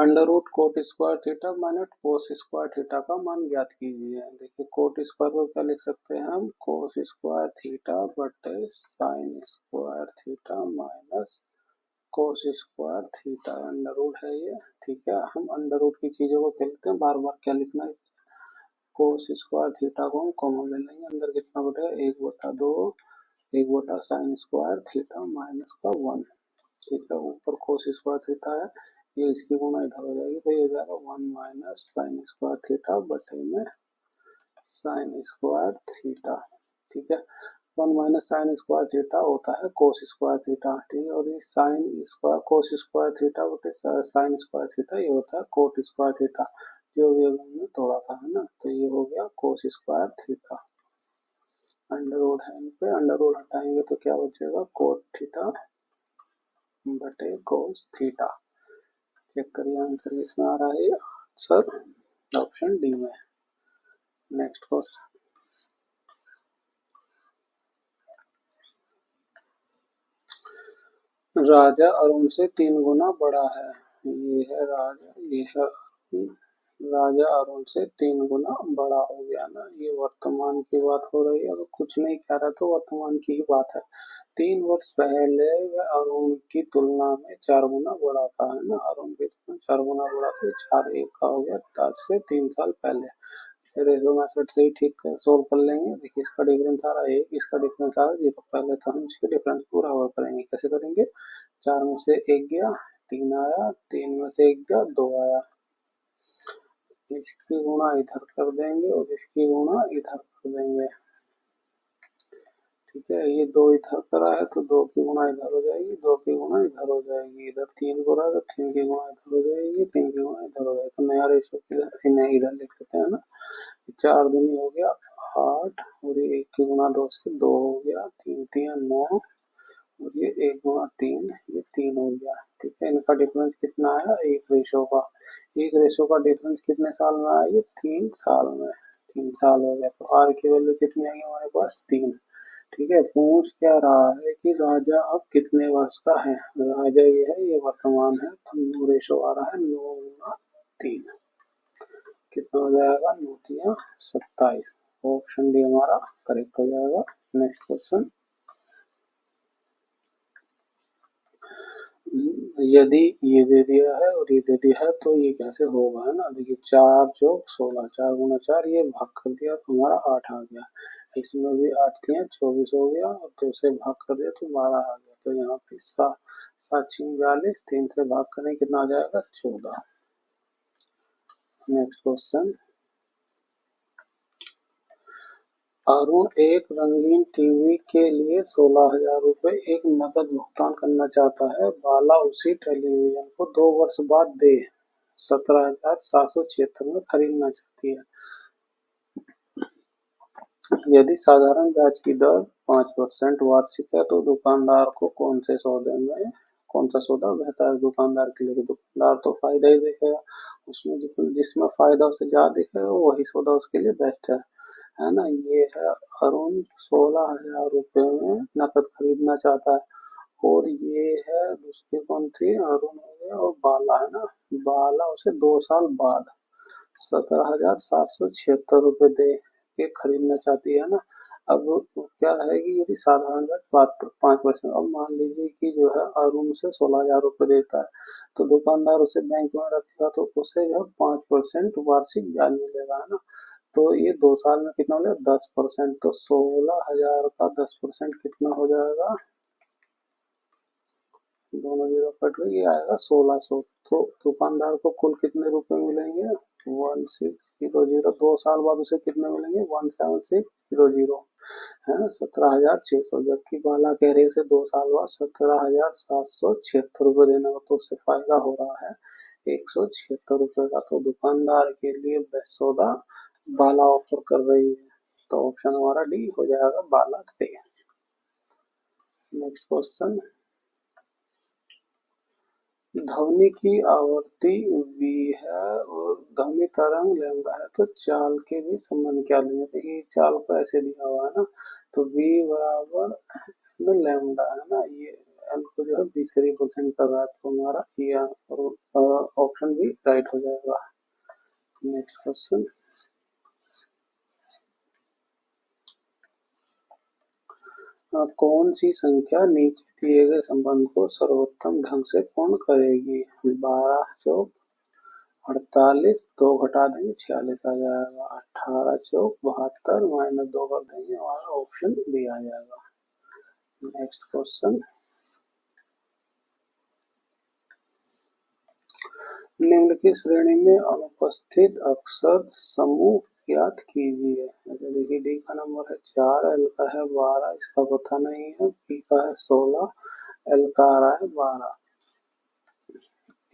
Under root cot square theta minus cos square theta का मान ज्ञात कीजिए। देखिए कोट स्क्वायर को क्या लिख सकते हैं हम, कोस स्क्वायर थीटा बटे sine square theta minus cos square theta, under root है ये। ठीक है, हम अंडर रूट की चीजों को खेलते हैं, बार बार क्या लिखना है। कोस स्क्वायर थीटा को हम कॉमन ले लेंगे, अंदर कितना बटेगा 1/2, 1/sin स्क्वायर थीटा माइनस का 1। ठीक है, ऊपर कोस स्क्वायर थीटा है, ये इसकी गुणा इधर हो जाएगी, तो ये हो जाएगा 1 माइनस साइन स्क्वायर थीटा बटे में साइन स्क्वायर थीटा। ठीक है, 1 माइनस साइन स्क्वायर थीटा होता है कोस स्क्वायर थीटा। ठीक है, और ये साइन स्क्वायर कोस स्क्वायर थीटा बटे साइन स्क्वायर थीटा ये होता है कोट स्क्वायर थीटा, जो भी हमने तोड़ा था, है ना। तो ये हो गया cos square theta. Under root है, इन पे अंडर रूट हटाएंगे तो क्या बचेगा, कोट थीटा बटे कोस थीटा। चेक करिए आंसर किसमें आ रहा है, आंसर ऑप्शन डी में। नेक्स्ट क्वेश्चन, राजा अरुण से 3 गुना बड़ा है। ये है राजा, ये है राजा अरुण से 3 गुना बड़ा हो गया ना। ये वर्तमान की बात हो रही है, अगर कुछ नहीं कह रहा तो वर्तमान की ही बात है। 3 वर्ष पहले वह अरुण की तुलना में 4 गुना बड़ा था, है ना। अरुण की तुलना 4 गुना बड़ा था, 4 1 का हो गया, आज से 3 साल पहले। इसे रेशो मेथड से ही ठीक सोल्व कर लेंगे। देखिए इसका डिफरेंस आ रहा है 1, इसका डिफरेंस आ रहा है 0। पहले तो हम इसके डिफरेंस पूरा और करेंगे। कैसे करेंगे, 4 में से 1 गया 3 आया, 3 में से 1 गया 2 आया, इसकी गुणा इधर कर देंगे और इसकी गुणा इधर कर देंगे। ठीक है, ये 2 इधर करा है तो 2 की गुणा इधर हो जाएगी, 2 की गुणा इधर हो जाएगी, इधर 3 को रहा है तो 3 की गुणा इधर हो जाएगी, 3 की गुणा इधर हो जाएगी। तो नया रेशो इधर लिख लेते हैं ना। 4 दूनी हो गया 8, और ये 1 की गुणा 2 से 2 हो गया, 3 3 9, और ये 1 गुणा 3, ये 3 हो गया। ठीक है, इनका डिफरेंस कितना आया, 1 रेशो का। 1 रेशो का डिफरेंस कितने साल में आया, ये 3 साल में। 3 साल हो गया, तो आर की वैल्यू कितनी आई हमारे पास, 3। ठीक है, पूछ क्या रहा है कि राजा अब कितने वर्ष का है। राजा ये है, ये वर्तमान है, तो रेशो आ रहा है 9 गुना 3। कितना हो जाएगा, 9 3 27। ऑप्शन डी हमारा करेक्ट हो जाएगा। नेक्स्ट क्वेश्चन, यदि ये दे दिया है और ये दे दिया है तो ये कैसे होगा, है ना। देखिए 4 जोग 16, 4 गुना 4, ये भाग कर दिया तो हमारा 8 आ गया। इसमें भी 8 थी 24 हो गया, और 2 से भाग कर दिया तो 12 आ गया। तो यहाँ पे 7 7 42, 3 से भाग करें कितना आ जाएगा, 14। नेक्स्ट क्वेश्चन, अरुण एक रंगीन टीवी के लिए 16,000 रुपए एक नकद भुगतान करना चाहता है। बाला उसी टेलीविजन को 2 वर्ष बाद दे 17,776 में खरीदना चाहती है। यदि साधारण ब्याज की दर 5% वार्षिक है तो दुकानदार को कौन सा सौदा बेहतर है दुकानदार के लिए। दुकानदार तो फायदा ही देखेगा, उसमें जिसमें फायदा उसे ज्यादा दिखेगा वही सौदा उसके लिए बेस्ट है ना। ये है अरुण 16,000 रुपए में नकद खरीदना चाहता है, और ये है दूसरी कौन थी, अरुण हो गया, और बाला है ना। बाला उसे 2 साल बाद 17,776 रुपए दे के खरीदना चाहती है ना। अब क्या है कि यदि साधारण ब्याज 5%, अब मान लीजिए कि जो है अरुण से 16,000 रुपए देता है, तो दुकानदार उसे बैंक में रखेगा तो उसे जो है 5% वार्षिक ब्याज मिलेगा, है ना। तो ये 2 साल में कितना हो गया, 10%। तो 16,000 का 10% कितना हो जाएगा, दोनों जीरो कट गई, ये आएगा 1600। तो दुकानदार को कुल कितने रुपए मिलेंगे, 1600। 2 साल बाद उसे कितने मिलेंगे, 17,600, है ना, 17,600। जबकि बाला कह रही है 2 साल बाद 17,776 रुपए देने का, तो उससे फायदा हो रहा है 176 रुपए का। तो दुकानदार के लिए बेस्ट सौदा बाला ऑफर कर रही है, तो ऑप्शन हमारा डी हो जाएगा बाला से। नेक्स्ट क्वेश्चन, ध्वनि की आवृत्ति v है और ध्वनि तरंग लैम्डा है, तो चाल के भी संबंध क्या लेंगे। देखिए चाल को ऐसे दिया हुआ है ना, तो v बराबर लैम्डा, है ना। ये एल को जो है, बी से रिप्रेजेंट कर रहा है, तो हमारा ये ऑप्शन भी राइट हो जाएगा। नेक्स्ट क्वेश्चन, कौन सी संख्या नीचे दिए गए संबंध को सर्वोत्तम ढंग से पूर्ण करेगी? 12 चौक 48, 2 घटा देंगे 46 आ जाएगा। 18 चौक 72 माइनस 2 कर देंगे, हमारा ऑप्शन बी आ जाएगा। नेक्स्ट क्वेश्चन, निम्नलिखित श्रेणी में अनुपस्थित अक्षर समूह ज्ञात कीजिए। देखिए डी का नंबर है 4, एल का है 12, इसका पता नहीं है, पी का है 16, एल का आ रहा है 12।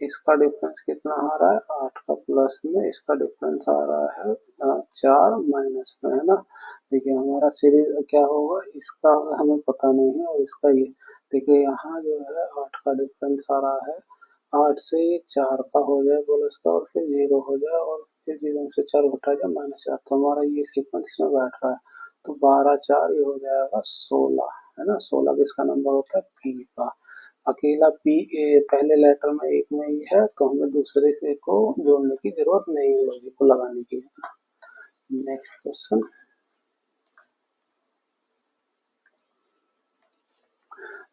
इसका डिफरेंस कितना आ रहा है? 8 का प्लस में, इसका डिफरेंस आ रहा है 4 माइनस में, है ना। देखिए हमारा सीरीज क्या होगा, इसका हमें पता नहीं है और इसका ये। देखिए यहाँ जो है 8 का डिफरेंस आ रहा है, 8 से ये 4 का हो जाए प्लस का और फिर 0 हो जाए और फिर 0 से 4 घटा जाए -4, तो हमारा ये सीक्वेंस इसमें बैठ रहा है। तो 12 4 ये हो जाएगा 16, है ना। 16 किसका नंबर होता है? पी का। अकेला पी पहले लेटर में एक में ही है, तो हमें दूसरे से को जोड़ने की जरूरत नहीं है, लॉजिक को लगाने की। नेक्स्ट क्वेश्चन,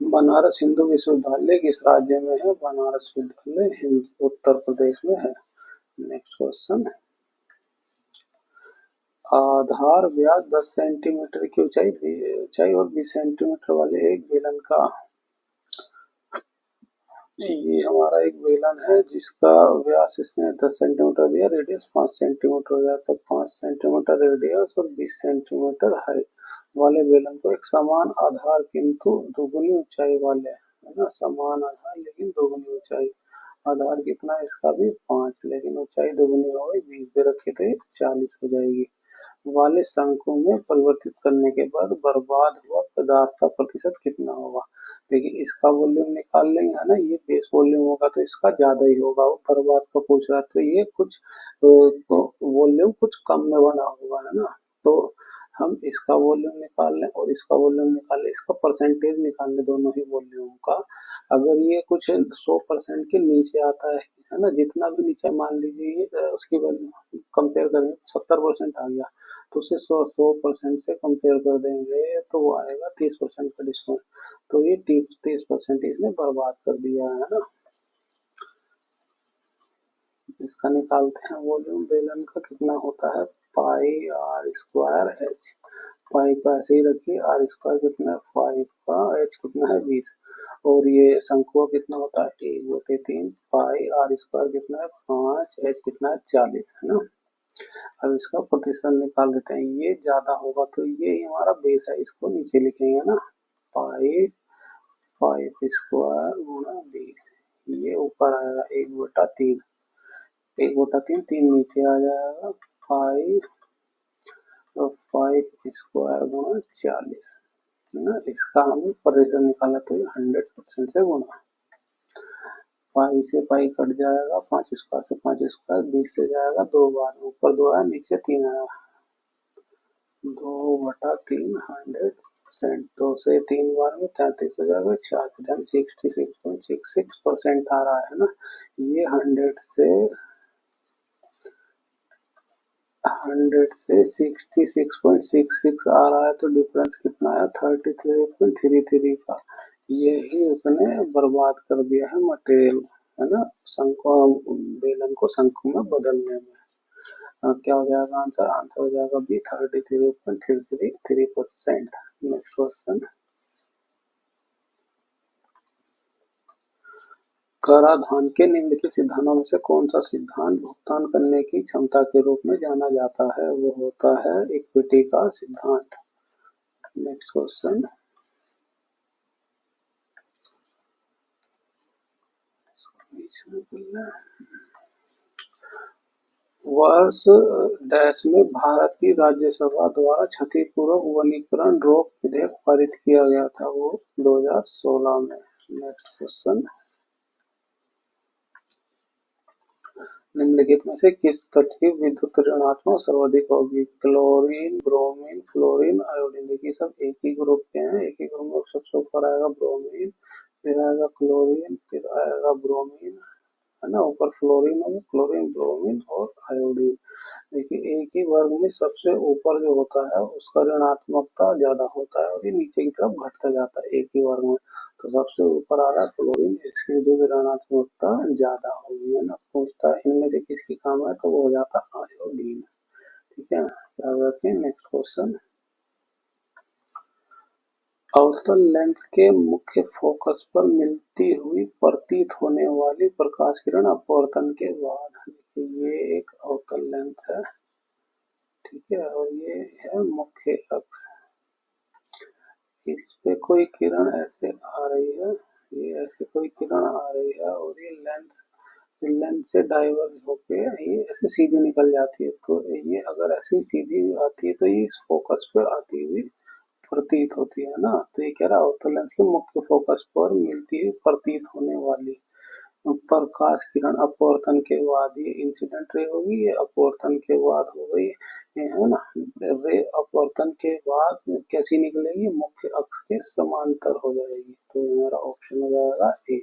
बनारस हिंदू विश्वविद्यालय किस राज्य में है? बनारस विद्यालय उत्तर प्रदेश में है। नेक्स्ट क्वेश्चन, आधार व्यास 10 सेंटीमीटर की ऊंचाई और 20 सेंटीमीटर वाले एक बेलन का, ये हमारा एक बेलन है जिसका व्यास इसने 10 सेंटीमीटर दिया, रेडियस 5 सेंटीमीटर हो गया, तो 5 सेंटीमीटर रेडियस और 20 सेंटीमीटर हाइट वाले बेलन को एक समान आधार किंतु दोगुनी ऊंचाई वाले, है ना, समान आधार लेकिन दोगुनी ऊंचाई, आधार कितना इसका भी 5, लेकिन ऊंचाई दोगुनी हो गई, 20 दे रखे तो 40 हो जाएगी, वाले शंकु में परिवर्तित करने के बाद बर्बाद हुआ पदार्थ का प्रतिशत कितना होगा? देखिए इसका वॉल्यूम निकाल लेंगे, है ना, ये बेस वॉल्यूम होगा तो इसका ज्यादा ही होगा, वो बर्बाद का पूछ रहा है तो ये कुछ वॉल्यूम कुछ कम में बना होगा, है ना। तो हम इसका वॉल्यूम निकाल लें और इसका वॉल्यूम निकाल लें, इसका परसेंटेज निकाल लें दोनों ही वॉल्यूम का। अगर ये कुछ 100% के नीचे आता है ना, जितना भी नीचे मान लीजिए उसकी वैल्यू कंपेयर करें 70% आ गया, तो उसे 100% से कंपेयर कर देंगे तो वो आएगा 30% का डिस्काउंट, तो ये 30% इसने बर्बाद कर दिया है ना। इसका निकालते हैं वॉल्यूम बेलन का कितना होता है, पाई आर स्क्वायर एच, पाई को ऐसे ही रखिए, आर स्क्वायर कितना है 5 का, एच कितना है 20, और ये शंकु कितना होता है 1/3 पाई, आर स्क्वायर कितना है 5, एच कितना है 40, है ना। अब इसका प्रतिशत निकाल देते हैं, ये ज्यादा होगा तो ये ही हमारा बेस है, इसको नीचे लिखेंगे ना, पाई 5 स्क्वायर गुणा 20, ये ऊपर आएगा 1/3, 1/3 3 नीचे आ जाएगा, 5 स्क्वायर गुणा 40, है ना। इसका हमें प्रतिशत निकालना तो 100% से गुणा, पाई से पाई कट जाएगा, 5 स्क्वायर से 5 स्क्वायर, 20 से जाएगा 2 बार, ऊपर 2 आया नीचे 3 आया, 2/3 100%, 2 से 3 बार में 33 हो जाएगा, 66.66% आ रहा है ना। ये 100 से 66.66 आ रहा है, तो डिफरेंस कितना है 33.33 का, यही उसने बर्बाद कर दिया है मटेरियल, है ना, शंकु बेलन को शंकु में बदलने में। क्या हो जाएगा आंसर? आंसर हो जाएगा बी 33.33%। नेक्स्ट क्वेश्चन, कराधान के निम्नलिखित सिद्धांतों में से कौन सा सिद्धांत भुगतान करने की क्षमता के रूप में जाना जाता है? वो होता है इक्विटी का सिद्धांत। नेक्स्ट क्वेश्चन, वर्ष डैश में भारत की राज्यसभा द्वारा क्षतिपूर्वक वनीकरण रोक विधेयक पारित किया गया था, वो 2016 में। नेक्स्ट क्वेश्चन, निम्नलिखित में से किस तत्व की विद्युत ऋणात्मक सर्वाधिक होगी? Chlorine, bromine, fluorine, iodine. देखिए सब एक ही ग्रुप के हैं, एक ही ग्रुप में सबसे ऊपर आएगा ब्रोमीन, फिर आएगा क्लोरीन, फिर आएगा ब्रोमीन, है ना, ऊपर फ्लोरीन होगा, क्लोरीन, ब्रोमीन और आयोडीन। देखिए एक ही वर्ग में सबसे ऊपर जो होता है उसका ऋणात्मकता ज्यादा होता है और ये नीचे की तरफ घटता जाता है एक ही वर्ग में। तो सबसे ऊपर आ रहा है क्लोरीन, इसकी जो ऋणात्मकता ज्यादा होगी, है ना। पूछता है इनमें से किसकी कम है, तो वो हो जाता आयोडीन। ठीक है, याद रखें। नेक्स्ट क्वेश्चन, अवतल लेंस के मुख्य फोकस पर मिलती हुई प्रतीत होने वाली प्रकाश किरण अपवर्तन के बाद। ये एक अवतल लेंस है, ठीक है, और ये है मुख्य अक्ष। इस पे कोई किरण ऐसे आ रही है, ये ऐसे कोई किरण आ रही है और ये लेंस से डाइवर्ज होके ये ऐसे सीधी निकल जाती है। तो ये अगर ऐसे सीधी आती है तो ये इस फोकस पे आती हुई प्रतीत होती है ना। तो ये कह रहा है अवतल लेंस के मुख्य फोकस पर मिलती हुई प्रतीत होने वाली प्रकाश किरण अपवर्तन के बाद, ये इंसिडेंट रे होगी, ये अपवर्तन के बाद हो गई, ये है ना। रे अपवर्तन के बाद कैसी निकलेगी, मुख्य अक्ष के समांतर हो जाएगी। तो ये हमारा ऑप्शन हो जाएगा ए।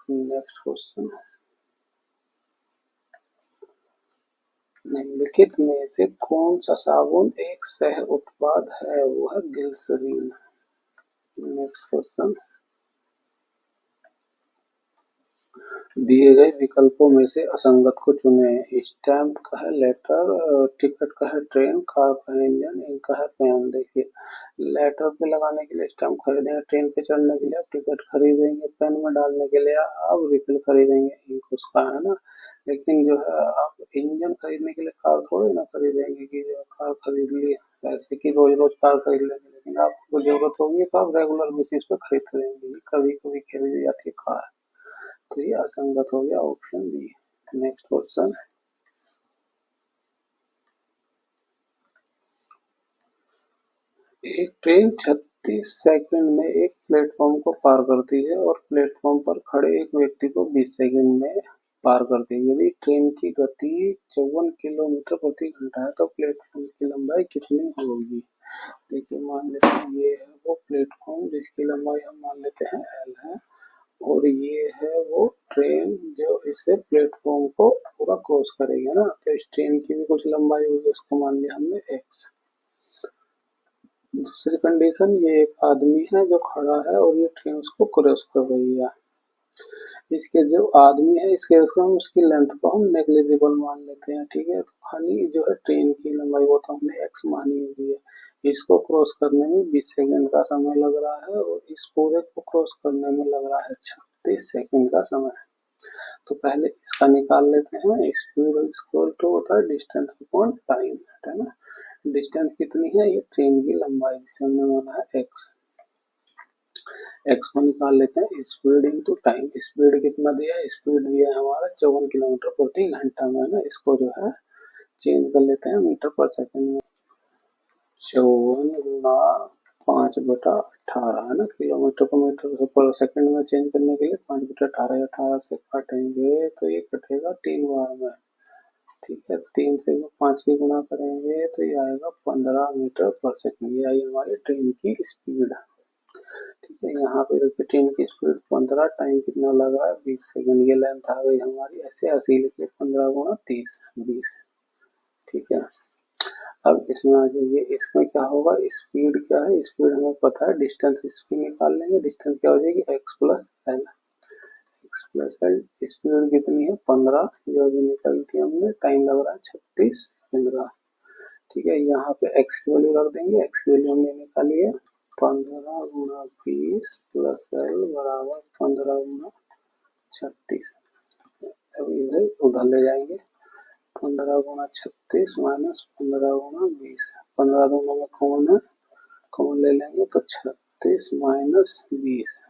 नेक्स्ट क्वेश्चन, निम्नलिखित में से कौन सा साबुन एक सह उत्पाद है, वो है ग्लिसरीन। नेक्स्ट क्वेश्चन, दिए गए विकल्पों में से असंगत को चुनें। स्टैम्प का है लेटर, टिकट का है ट्रेन, कार का है इंजन, इनका है पेन। देखिए लेटर पे लगाने के लिए स्टैम्प खरीदेंगे, ट्रेन पे चढ़ने के लिए आप टिकट खरीदेंगे, पेन में डालने के लिए आप रिफिल खरीदेंगे, इंक उसका, है ना। लेकिन जो है आप इंजन खरीदने के लिए कार थोड़ी ना खरीदेंगे कि जो कार खरीद ली ऐसे कि रोज रोज कार खरीद लेंगे। लेकिन आपको जरूरत होगी तो आप रेगुलर बेसिस पे खरीद लेंगे, कभी कभी खरीदी जाती है कार। तो ये असंगत हो गया, ऑप्शन बी। नेक्स्ट क्वेश्चन, एक ट्रेन 36 सेकंड में एक प्लेटफॉर्म को पार करती है और प्लेटफॉर्म पर खड़े एक व्यक्ति को 20 सेकंड में पार करती है। यदि ट्रेन की गति 54 किलोमीटर प्रति घंटा है तो प्लेटफॉर्म की लंबाई कितनी होगी। देखिए मान लेते हैं ये है वो प्लेटफॉर्म जिसकी लंबाई हम मान लेते हैं एल है, और ये है वो ट्रेन जो इससे प्लेटफॉर्म को पूरा क्रॉस करेगी ना। तो इस ट्रेन की भी कुछ लंबाई होगी, उसको मान लिया हमने एक्स। दूसरी कंडीशन, ये एक आदमी है जो खड़ा है और ये ट्रेन उसको क्रॉस कर रही है। इसके जो आदमी है इसके उसको हम उसकी लेंथ को हम नेग्लिजिबल मान लेते हैं, ठीक है। तो खाली जो है ट्रेन की लंबाई वो तो हमने एक्स मानी हुई है। इसको क्रॉस करने में 20 सेकंड का समय लग रहा है और इस पूरे को क्रॉस करने में लग रहा है 36 सेकंड का समय। तो पहले इसका निकाल लेते हैं। स्पीड इक्वल टू होता है डिस्टेंस अपॉन टाइम, है ना। डिस्टेंस कितनी है, ये ट्रेन की लंबाई जिसे हमने माना है एक्स। एक्स को निकाल लेते हैं, स्पीड इंटू टाइम। स्पीड कितना दिया है, स्पीड दिया है हमारा 54 किलोमीटर प्रति घंटा में, ना। इसको जो है चेंज कर लेते हैं मीटर पर सेकंड में। 54 गुना 5/18 है ना, किलोमीटर को मीटर पर सेकंड में चेंज करने के लिए 5/18, 18 से काटेंगे तो ये कटेगा 3 बार में, ठीक है। 3 से 5 की गुना करेंगे तो ये आएगा 15 मीटर पर सेकंड। ये आई हमारी ट्रेन की स्पीड, ठीक है। यहाँ पे देखिए ट्रेन की स्पीड 15, टाइम कितना लग रहा है 20 सेकंड। ये लेंथ आ गई हमारी, ऐसे ऐसे ही लिखिए 15 गुना 30 20, ठीक है। अब इसमें आ जाइए, इसमें क्या होगा, स्पीड क्या है, स्पीड हमें पता है, डिस्टेंस स्पीड निकाल लेंगे। डिस्टेंस क्या हो जाएगी, x plus L, x plus L. Speed कितनी है 15, जो अभी निकलती है हमने, टाइम लग रहा है 36 सेकंड का, ठीक है। यहाँ पे एक्स की वैल्यू रख देंगे, एक्स की वैल्यू हमने निकाली है 15 गुना 20 प्लस एल बराबर 15 गुना 36। अभी इसे उधर ले जाएंगे, 15 गुना 36 माइनस 15 गुना 20, 15 दोनों में कॉमन है, कॉमन ले लेंगे तो 36 माइनस 20,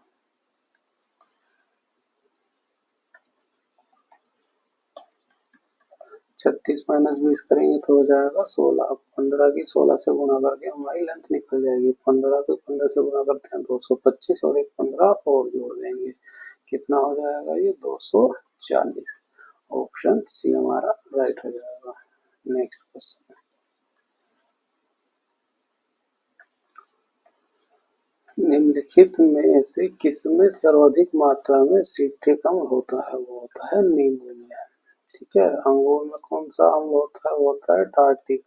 36 माइनस 20 करेंगे तो हो जाएगा 16। अब 15 की 16 से गुणा करके हमारी लेंथ निकल जाएगी। 15 को 15 से गुणा करते हैं 225 और एक 15 और जोड़ देंगे, कितना हो जाएगा ये 240। ऑप्शन सी हमारा राइट हो जाएगा। नेक्स्ट क्वेश्चन, निम्नलिखित में से किसमें सर्वाधिक मात्रा में सिट्रिक अम्ल होता है? वो होता है नींबू में। ठीक है, अंगूर में कौन सा अम्ल होता है? वो होता है टार्टिक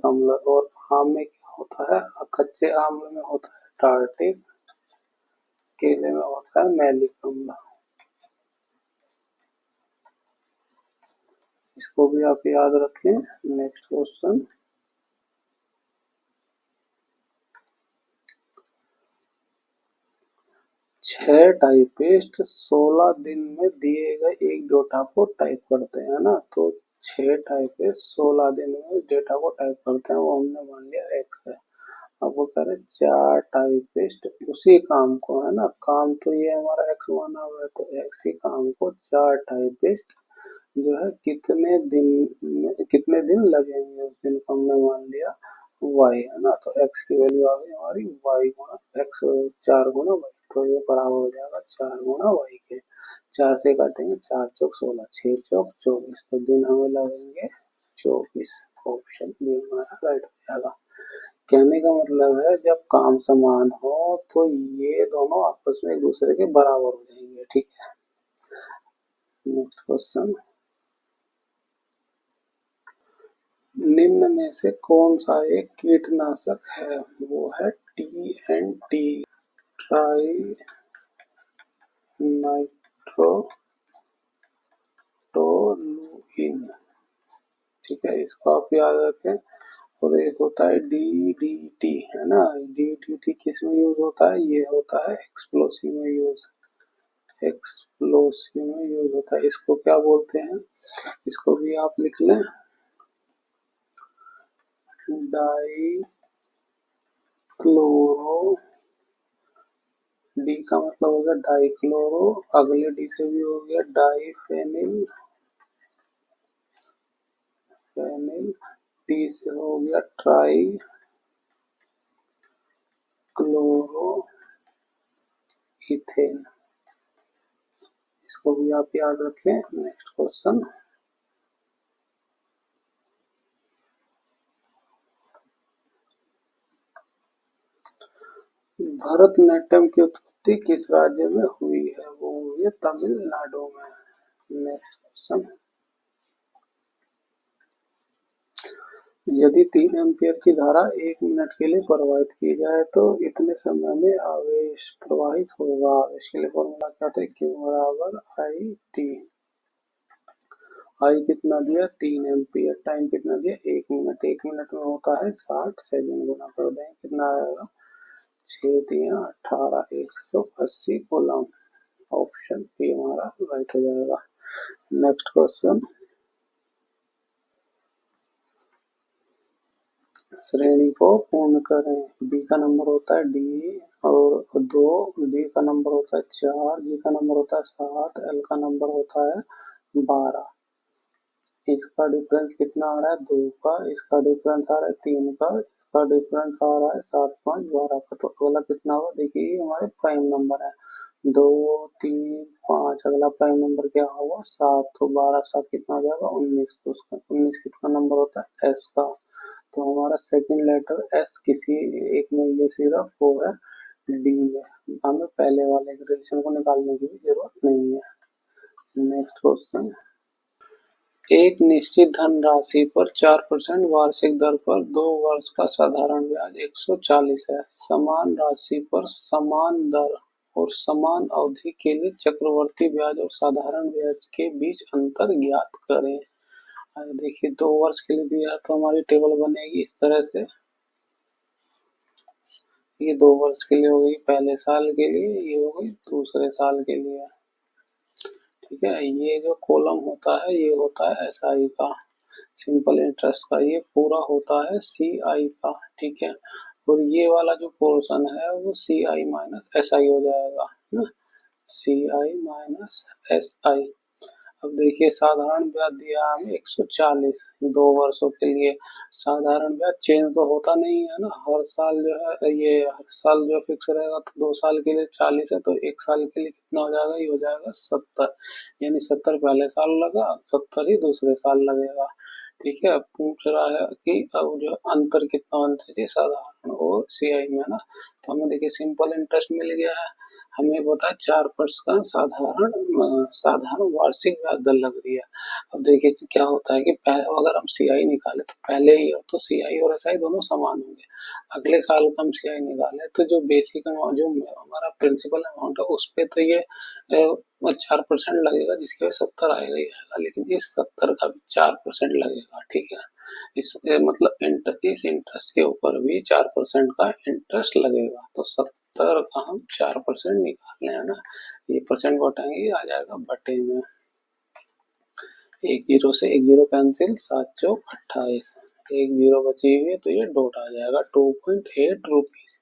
अम्ल। और आम में क्या होता है? कच्चे आम में होता है टार्टिक, केले में होता है मैलिक अम्ल। इसको भी आप याद रखें। नेक्स्ट क्वेश्चन, 6 टाइपिस्ट 16 दिन में दिए गए एक डेटा को टाइप करते हैं ना। तो 6 टाइपिस्ट 16 दिन में डेटा को टाइप करते हैं, वो हमने मान लिया x है। अब वो कह रहे 4 टाइपिस्ट उसी काम को, है ना, काम तो ये हमारा x माना हुआ है, तो x ही काम को 4 टाइपिस्ट जो है कितने दिन लगेंगे, उस दिन को हमने मान लिया y, है ना। तो x की वैल्यू आ गई हमारी y गुणा x, 4 गुणा y, तो ये बराबर हो जाएगा 4 गुणा y के। 4 से काटेंगे, 4 चौक 16, 6 चौक 24, तो दिन हमें लगेंगे 24। ऑप्शन बी हमारा राइट हो जाएगा। कहने का मतलब है जब काम समान हो तो ये दोनों आपस में एक दूसरे के बराबर हो जाएंगे। ठीक है, नेक्स्ट क्वेश्चन, निम्न में से कौन सा एक कीटनाशक है? वो है TNT, ट्राई नाइट्रोटोलुइन। ठीक है, इसको आप याद रखें। और एक होता है DDT, है ना। DDT किस में यूज होता है? ये होता है एक्सप्लोसिव में यूज होता है। इसको क्या बोलते हैं? इसको भी आप लिख लें, डाइक्लोरो। डी का मतलब हो गया डाइक्लोरो, अगले डी से भी हो गया डाइफेनिल, टी से हो गया ट्राई क्लोरो इथेन। इसको भी आप याद रखें। नेक्स्ट क्वेश्चन, भरतनाट्यम की उत्पत्ति किस राज्य में हुई है? वो हुई है तमिलनाडु में। नेक्स्ट क्वेश्चन, यदि 3 एम्पियर की धारा 1 मिनट के लिए प्रवाहित की जाए तो इतने समय में आवेश प्रवाहित होगा। आवेश के लिए फॉर्मूला क्या था? Q बराबर आई टी। आई कितना दिया? 3 एम्पियर। टाइम कितना दिया? 1 मिनट। 1 मिनट में होता है 60 सेकंड। गुना कर दें, कितना आएगा? 6 दिया 18, 180 कूलम। ऑप्शन बी हमारा राइट हो जाएगा। नेक्स्ट क्वेश्चन, श्रेणी को पूर्ण करें। बी का नंबर होता है डी और 2, डी का नंबर होता है 4, जी का नंबर होता है 7, एल का नंबर होता है 12। इसका डिफरेंस कितना आ रहा है? 2 का। इसका डिफरेंस आ रहा है 3 का। इसका डिफरेंस आ रहा है 7, 5, 12 का। तो अगला कितना होगा? देखिए ये हमारे प्राइम नंबर है, 2, 3, 5। अगला प्राइम नंबर क्या होगा? 7। तो 12, 7 कितना हो जाएगा? 19। तो उसका 19 कितना नंबर होता है? एस का। तो हमारा सेकंड लेटर एस किसी एक में ये सिर्फ वो है डी में। हमें पहले वाले रिलेशन को निकालने की भी जरूरत नहीं है। नेक्स्ट क्वेश्चन, एक निश्चित धनराशि पर 4% वार्षिक दर पर 2 वर्ष का साधारण ब्याज 140 है। समान राशि पर समान दर और समान अवधि के लिए चक्रवर्ती ब्याज और साधारण ब्याज के बीच अंतर ज्ञात करें। देखिए 2 वर्ष के लिए दिया तो हमारी टेबल बनेगी इस तरह से। ये 2 वर्ष के लिए हो गई पहले साल के लिए, ये हो गई दूसरे साल के लिए। ठीक है, ये जो कॉलम होता है ये होता है SI का, सिंपल इंटरेस्ट का। ये पूरा होता है CI का। ठीक है, और ये वाला जो पोर्शन है वो CI माइनस SI हो जाएगा ना, CI माइनस SI। अब देखिए साधारण ब्याज दिया हमें 140 2 वर्षों के लिए। साधारण ब्याज चेंज तो होता नहीं है ना, हर साल जो है ये हर साल जो फिक्स रहेगा। तो 2 साल के लिए 40 है, तो 1 साल के लिए कितना हो जाएगा? ये हो जाएगा 70। यानी 70 पहले साल लगा, 70 ही दूसरे साल लगेगा। ठीक है, अब पूछ रहा है कि अब जो अंतर कितना होना चाहिए साधारण और सीआई में ना, तो हमें देखिए सिंपल इंटरेस्ट मिल गया है, हमें पता है 4% का साधारण वार्षिक ब्याज दर लग रही है। अब देखिए क्या होता है कि अगर हम सीआई निकाले तो पहले ईयर तो सीआई और एसआई दोनों समान होंगे, अगले साल का हम सीआई निकाले तो जो बेसिक अमाउंट जो हमारा प्रिंसिपल अमाउंट है उस पर तो ये 4% लगेगा, जिसके 70 आएगा ही आएगा, लेकिन इस 70 का भी 4% लगेगा। ठीक है, मतलब इस इंटरेस्ट के ऊपर भी 4% का इंटरेस्ट लगेगा, तो 70 का हम 4% निकालने हैं ना, ये परसेंट घटाएंगे आ जाएगा बटे में, एक जीरो से एक जीरो कैंसिल, 7 चौक 28, एक जीरो बची हुई है तो ये डॉट आ जाएगा 2.8 रुपीज,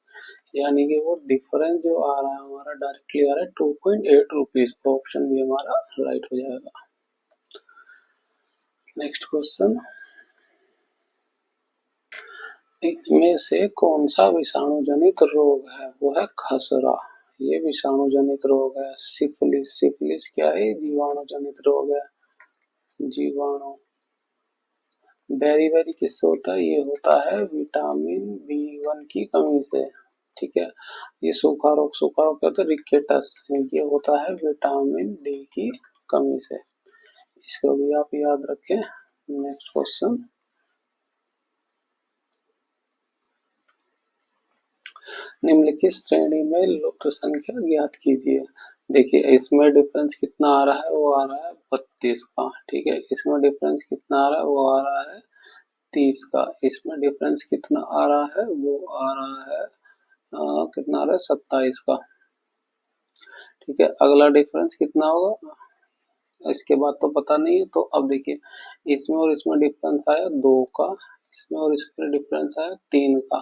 यानी कि वो डिफरेंस जो आ रहा है हमारा डायरेक्टली आ रहा है 2.8 रुपीज, ऑप्शन भी हमारा राइट हो जाएगा। नेक्स्ट क्वेश्चन, इनमें से कौन सा विषाणु जनित रोग है? वो है खसरा, ये विषाणु जनित रोग है। सिफिलिस, सिफिलिस क्या है? जीवाणु जनित रोग है, जीवाणु। बेरी किससे होता है? ये होता है विटामिन B1 की कमी से। ठीक है, ये सूखा रोग क्या होता है? रिकेटस, ये होता है विटामिन डी की कमी से, इसको भी आप याद रखें। नेक्स्ट क्वेश्चन, निम्नलिखित श्रेणी में लुप्त संख्या ज्ञात कीजिए। देखिए इसमें डिफरेंस कितना आ रहा है? वो आ रहा है 32 का। ठीक है, इसमें डिफरेंस कितना आ रहा है? वो आ रहा है 30 का। इसमें डिफरेंस कितना आ रहा है? वो आ रहा है कितना आ रहा है? 27 का। ठीक है, अगला डिफरेंस कितना होगा? इसके बाद तो पता नहीं है, तो अब देखिए इसमें और इसमें डिफरेंस आया 2 का, इसमें और इसमें डिफरेंस आया 3 का,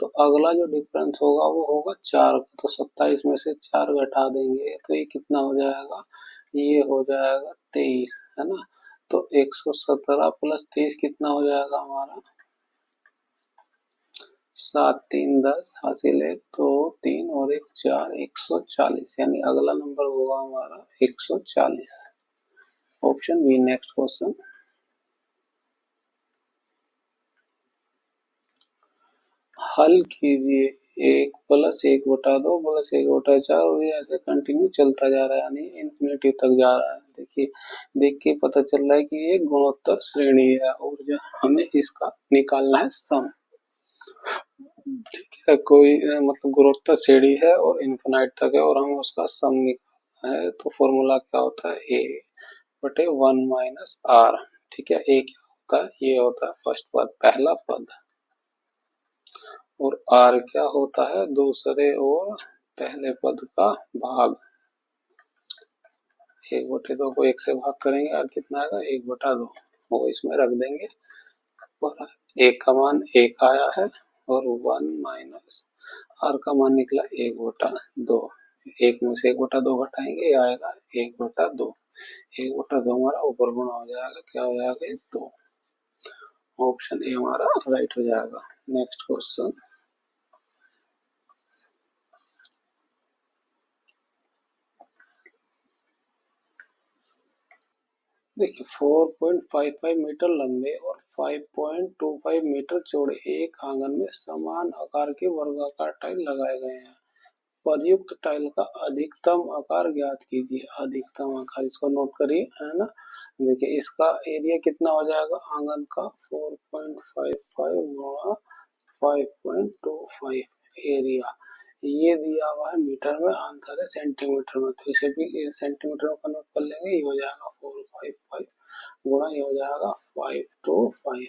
तो अगला जो डिफरेंस होगा वो होगा 4 का, तो 27 में से 4 घटा देंगे तो ये कितना हो जाएगा? ये हो जाएगा 23, है ना। तो 117 प्लस 23 कितना हो जाएगा हमारा? 7 3 10 हासिल है, 2 3 और 1 4, 140, यानी अगला नंबर होगा हमारा 140, ऑप्शन बी। नेक्स्ट क्वेश्चन, हल कीजिए 1+1/2 +1/4, और ये ऐसे कंटिन्यू चलता जा रहा है, यानी इन्फिनिटी तक जा रहा है। देखिए देख के पता चल रहा है कि ये गुणोत्तर श्रेणी है और जो हमें इसका निकालना है सम। ठीक है, कोई मतलब गुणोत्तर श्रेणी है और इन्फिनाइट तक है और हमें उसका सम निकालना है, तो फॉर्मूला क्या होता है? A/1 - R। ठीक है, A क्या होता है? ये होता है फर्स्ट पद, पहला पद, और R क्या होता है? दूसरे और पहले पद का भाग। 1/2 को 1 से भाग करेंगे और कितना आएगा? 1/2, वो इसमें रख देंगे, और 1 का मान 1 आया है और 1 - R का मान निकला 1/2, 1 में से 1/2 घटाएंगे, ये आएगा 1/2, 1/2 हमारा ऊपर गुणा हो जाएगा, क्या हो जाएगा? 2, ऑप्शन ए हमारा राइट हो जाएगा। नेक्स्ट क्वेश्चन, देखिए 4.55 मीटर लंबे और 5.25 मीटर चौड़े एक आंगन में समान आकार के वर्गाकार टाइल लगाए गए हैं। प्रयुक्त टाइल का अधिकतम आकार ज्ञात कीजिए। अधिकतम आकार, इसको नोट करिए, है ना। देखिए इसका एरिया कितना हो जाएगा आंगन का? 4.55 गुणा 5.25 एरिया, ये दिया हुआ है मीटर में, आंसर है सेंटीमीटर में, तो इसे भी सेंटीमीटर में कन्वर्ट कर लेंगे, ये हो जाएगा 455 गुणा, ये हो जाएगा 525।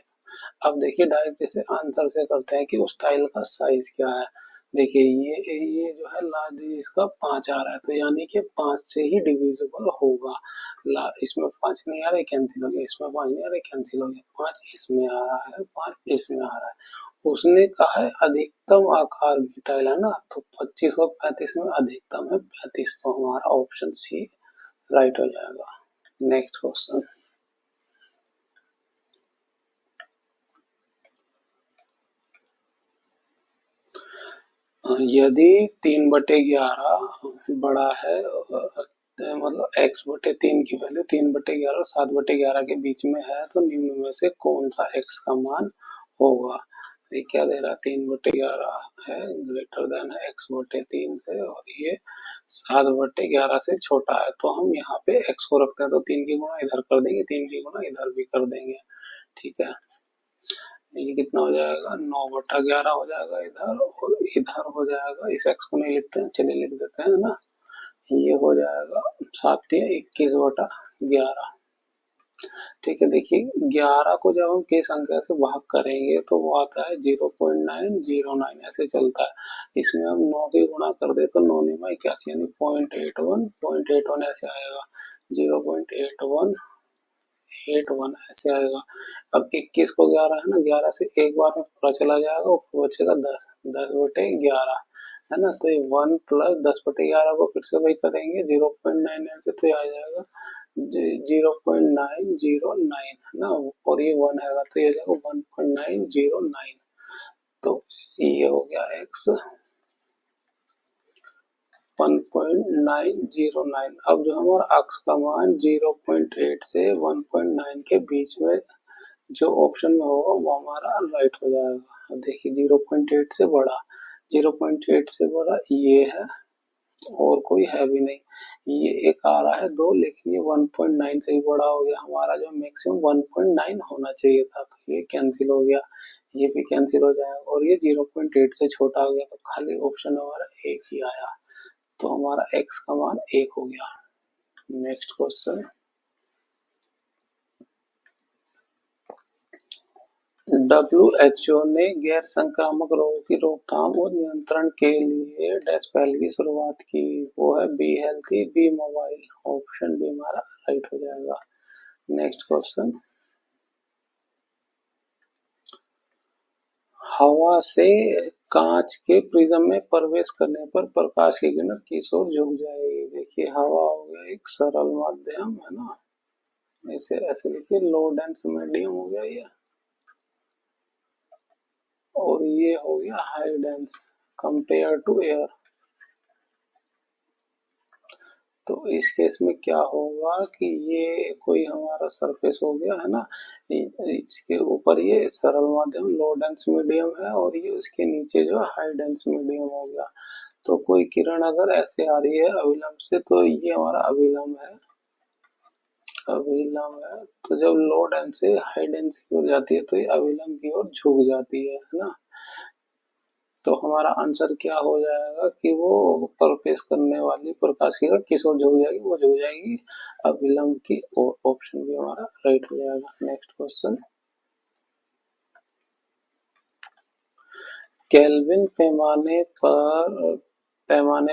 अब देखिए डायरेक्ट इसे आंसर से करते हैं कि उस टाइल का साइज क्या है। देखिए ये जो है लार्ज इसका 5 आ रहा है, तो यानी कि 5 से ही डिविजिबल होगा। इसमें 5 नहीं आ रहा है, कैंसिल हो गया, इसमें 5 नहीं आ रहा है, कैंसिल हो गया, 5 इसमें आ रहा है, 5 इसमें आ रहा है। उसने कहा है अधिकतम आकार की टाइल, है ना, तो 25 और 35 में अधिकतम है 35, तो हमारा ऑप्शन सी राइट हो जाएगा। नेक्स्ट क्वेश्चन, यदि 3/11 बड़ा है मतलब x बटे 3 की वैल्यू 3/11 और 7/11 के बीच में है, तो निम्न में से कौन सा x का मान होगा। ये क्या दे रहा है, 3/11 है, ग्रेटर देन है x/3 से, और ये 7/11 से छोटा है। तो हम यहाँ पे x को रखते हैं, तो 3 की गुणा इधर कर देंगे, 3 की गुणा इधर भी कर देंगे। ठीक है, ये कितना हो जाएगा, 9/11 हो जाएगा इधर, और इधर हो जाएगा, इस x को नहीं लिखते हैं, चलिए लिख देते हैं ना, ये हो जाएगा 7×21/11। ठीक है, देखिए 11 को जब हम k संख्या से भाग करेंगे तो वो आता है 0.909, ऐसे चलता है। इसमें हम 9 की गुणा कर दे तो 9 9 81 यानी 0.81 ऐसे आएगा, 0.81 ऐसे आएगा। अब 21 को 11 है ना, 11 से एक बार में पूरा चला जाएगा, ऊपर बचेगा 10, 10/11 है ना। तो ये 1 प्लस 10/11 को फिर से वही करेंगे 0.99 से, तो ये आ जाएगा 0.909 है ना, और ये 1 है तो ये हो जाएगा 1.909। तो ये हो गया x 1.909। अब जो हमारा x का मान 0.8 से 1.9 के बीच में जो ऑप्शन में होगा वो हमारा राइट हो जाएगा। अब देखिए 0.8 से बड़ा, 0.8 से बड़ा ये है और कोई है भी नहीं, ये एक आ रहा है 2, लेकिन ये 1.9 से ही बड़ा हो गया। हमारा जो मैक्सिमम 1.9 होना चाहिए था, तो ये कैंसिल हो गया, ये भी कैंसिल हो जाएगा, और ये 0.8 से छोटा हो गया, तो खाली ऑप्शन हमारा एक ही आया, तो हमारा x का मान 1 हो गया। नेक्स्ट क्वेश्चन, WHO ने गैर संक्रामक रोगों की रोकथाम और नियंत्रण के लिए डैश पहल की शुरुआत की, वो है be healthy be mobile, option B हमारा राइट हो जाएगा। नेक्स्ट क्वेश्चन, हवा से कांच के प्रिज्म में प्रवेश करने पर प्रकाश की किरण किस ओर झुक जाएगी। देखिए हवा हो गया एक सरल माध्यम है ना, ऐसे ऐसे लिखिए, लो डेंस मीडियम हो गया ये, और ये हो गया high dense compare to air. तो इस केस में क्या होगा कि ये कोई हमारा सरफेस हो गया है ना, इसके ऊपर ये सरल माध्यम लो डेंस मीडियम है, और ये उसके नीचे जो हाई डेंस मीडियम हो गया। तो कोई किरण अगर ऐसे आ रही है अभिलंब से, तो ये हमारा अभिलंब है, अभिलंब है। तो जब लो डेंस से हाई डेंस की ओर जाती है तो ये अभिलंब की ओर झुक जाती है ना। तो हमारा आंसर क्या हो जाएगा कि वो प्रवेश करने वाली प्रकाश की किस ओर झुक जाएगी, वो झुक जाएगी अभिलंब की ओर, ऑप्शन भी हमारा राइट हो जाएगा। नेक्स्ट क्वेश्चन, केल्विन पैमाने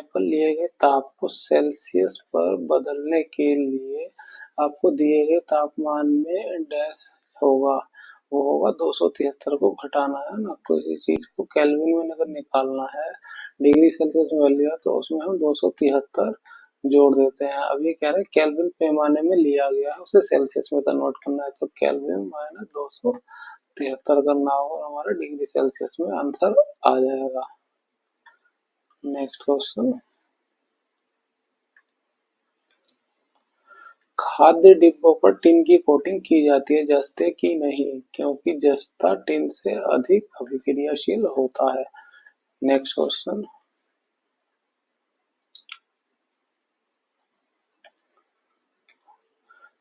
पर लिए गए ताप को सेल्सियस पर बदलने के लिए आपको दिए गए तापमान में डैश होगा, वो होगा 273 को घटाना है ना। किसी चीज को केल्विन में अगर निकालना है, डिग्री सेल्सियस में वैल्यू है, तो उसमें हम 273 जोड़ देते हैं। अब ये कह रहे हैं केल्विन पैमाने में लिया गया है, उसे सेल्सियस में कन्वर्ट करना है, तो केल्विन माइनस 273 करना होगा, हमारा डिग्री सेल्सियस में आंसर आ जाएगा। नेक्स्ट क्वेश्चन, खाद्य डिब्बों पर टिन की कोटिंग की जाती है, जस्ते की नहीं, क्योंकि जस्ता टिन से अधिक अभिक्रियाशील होता है। नेक्स्ट क्वेश्चन,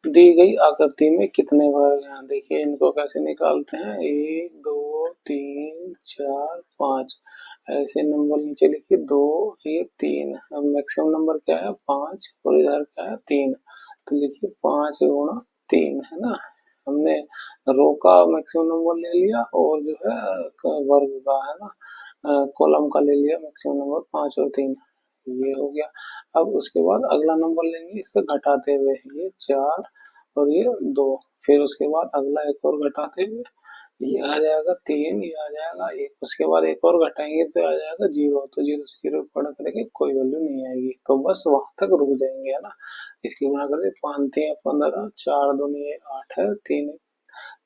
दी गई आकृति में कितने वर्ग हैं। देखिए इनको कैसे निकालते हैं, 1 2 3 4 5, ऐसे नंबर नीचे लिखिए, 2 ये 3, अब मैक्सिमम नंबर क्या है 5, और इधर क्या है 3, तो लिखिए 5 गुणा 3 है ना। हमने रो का मैक्सिमम नंबर ले लिया, और जो है वर्ग का है ना कॉलम का ले लिया मैक्सिमम नंबर 5 और 3, ये हो गया। अब उसके बाद अगला नंबर लेंगे इससे घटाते हुए, ये 4 और ये 2, फिर उसके बाद अगला एक और घटाते हुए ये आ जाएगा 3, ये आ जाएगा 1, उसके बाद एक और घटाएंगे तो आ जाएगा 0, तो 0 से 0 गुणा करेंगे कोई वैल्यू नहीं आएगी, तो बस वहां तक रुक जाएंगे है ना। इसकी गुणा करें 5 3 15, 4 दूनी 8 है, 3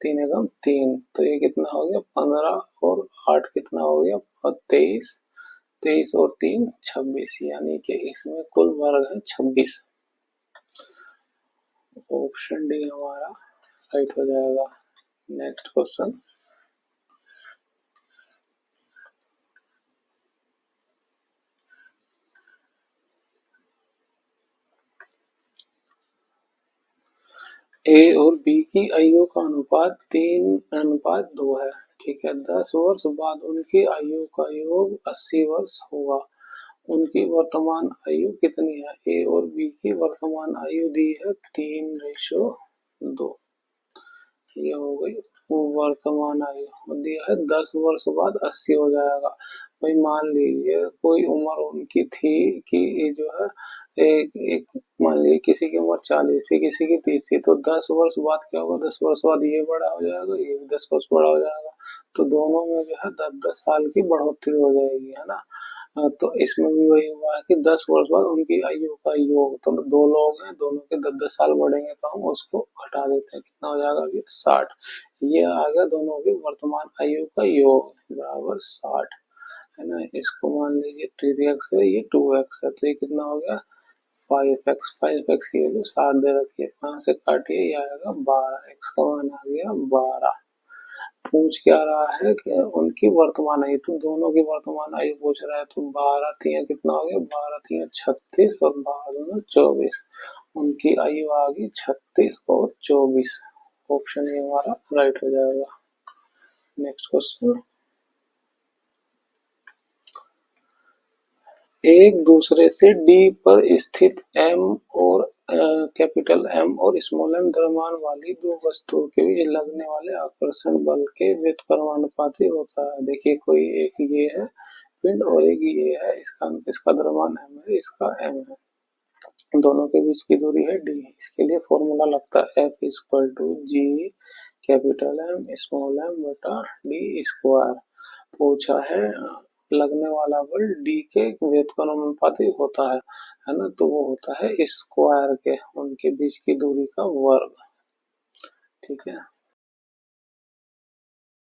3 एकम 3, तो ये कितना हो गया 15, और 8 कितना हो गया 23, 23 और 3 26, यानी कि इसमें कुल वर्ग है 26। ऑप्शन डी हमारा राइट हो जाएगा। नेक्स्ट क्वेश्चन, ए और बी की आयु का अनुपात 3:2 है। ठीक है, 10 वर्ष बाद उनकी आयु का योग 80 वर्ष होगा। उनकी वर्तमान आयु कितनी है? ए और बी की वर्तमान आयु दी है 3:2। ये हो गई वर्तमान आयु। दिया है 10 वर्ष बाद 80 हो जाएगा। भाई मान लीजिए कोई उम्र उनकी थी कि ये जो है एक मान लीजिए किसी की उम्र 40 थी, किसी की 30 थी, तो 10 वर्ष बाद क्या होगा? 10 वर्ष बाद ये बड़ा हो जाएगा, ये भी 10 वर्ष बड़ा हो जाएगा, तो दोनों में जो है 10-10 साल की बढ़ोतरी हो जाएगी, है ना। तो इसमें भी वही हुआ है कि 10 वर्ष बाद उनकी आयु का योग, तो दो लोग हैं, दोनों के 10-10 साल बढ़ेंगे, तो हम उसको घटा देते हैं, कितना हो जाएगा अभी? 60। ये आ गया दोनों की वर्तमान आयु का योग बराबर 60, है ना। इसको मान लीजिए 3x है, ये 2x है, तो ये कितना हो गया? 5x। 5x की वैल्यू 60 दे रखी है, कहाँ से काटिए? ये आएगा 12, x का मान आ गया 12। पूछ क्या रहा है कि उनकी वर्तमान आयु, तो दोनों की वर्तमान आयु पूछ रहा है, तो 12 तिया कितना हो गया? 12 तिया 36 और 12 दूना 24। उनकी आयु आ गई 36 और 24। ऑप्शन ए हमारा राइट हो जाएगा। नेक्स्ट क्वेश्चन, एक दूसरे से डी पर स्थित एम और कैपिटल एम और स्मॉल एम द्रव्यमान वाली दो वस्तुओं के बीच लगने वाले आकर्षण बल के व्युत्क्रमानुपाती होता है। देखिए कोई एक ये है पिंड और एक ये है, इसका द्रव्यमान एम है, इसका एम है, दोनों के बीच की दूरी है डी। इसके लिए फॉर्मूला लगता है F equal to G capital M small M बटा डी स्क्वायर। पूछा है लगने वाला बल डी के व्युत्क्रमानुपाती होता है ना, तो वो होता है स्क्वायर के, उनके बीच की दूरी का वर्ग। ठीक है।